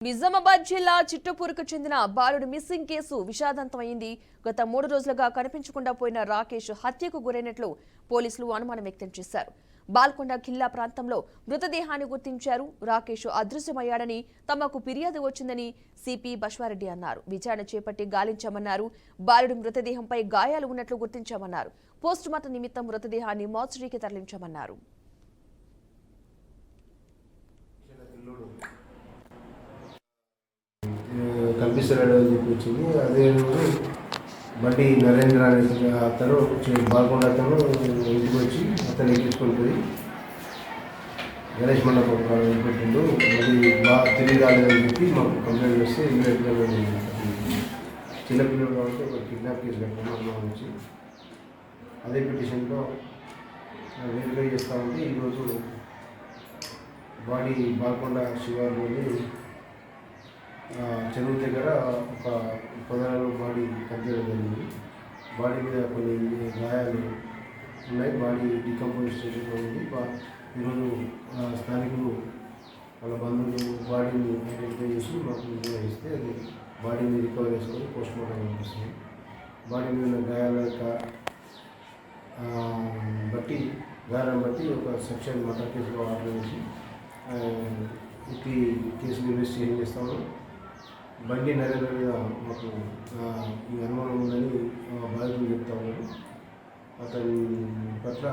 నిజామాబాద్ జిల్లా చిట్టపూరుకు చెందిన బాలుడు మిస్సింగ్ కేసు విషాదంతమైంది. గత 3 రోజులుగా కనిపించకుండా పోయిన రాకేష్ హత్యకు గురైనట్లు పోలీసులు అనుమానం వ్యక్తం చేశారు. బాల్కొండ ఖిల్లా ప్రాంతంలో మృతదేహాన్ని గుర్తించారు. రాకేష్ అదృశ్యమయ్యాడని తమకు ఫిర్యాదు వచ్చిందని సిపి బశ్వారెడ్డి అన్నారు. విచారణ చేపట్టి గాలించామన్నారు. బాలుడి మృతదేహంపై గాయాలు ఉన్నట్లు గుర్తించామన్నారు. పోస్టుమార్టం నిమిత్తం మృతదేహాన్ని మార్చురీకి తరలించామన్నారు. కనిపిస్తున్నాడు అని చెప్పి వచ్చింది. అదే రోజు బండి నరేంద్ర అనే అతను బాల్కొండ అతను ఇంటికి వచ్చి అతను ఎక్కించుకొని పోయి గణేష్ మండపం పెట్టిండు. మళ్ళీ బాగా తిరిగి రాలేదని చెప్పి మాకు కంప్లైంట్ చేస్తే ఇమీడియట్గా చిన్నపిల్లలు కాబట్టి ఒక కిడ్నాప్ కేసు కట్టుకున్నాం వచ్చి అదే పిటిషన్లో వెరిఫై చేస్తూ ఉంటే ఈరోజు బాడీ బాల్కొండ శివారులోని చెరువు దగ్గర ఒక పొదలలో బాడీ కనిపించడం జరిగింది. బాడీ మీద కొన్ని గాయాలు ఉన్నాయి. బాడీ డికంపోజ్ స్టేషన్లో ఉంది. ఈరోజు స్థానికులు వాళ్ళ బంధువులు బాడీని ఐడెంటిఫై చేసి మాకు నిర్వహిస్తే అది బాడీని రికవర్ చేసుకొని పోస్ట్మార్టం కనిపిస్తుంది. బాడీ మీద గాయాల యొక్క గాయాలను బట్టి ఒక సెక్షన్ మర్డర్ కేసులో ఆర్డర్ చేసి ఈ కేసును ఇన్వెస్టిగేషన్ చేస్తాము. బండి నరేంద్ర మీద మాకు ఈ అనుమానం ఉందని బాధితులు చెప్తా ఉన్నారు. అతని పట్ల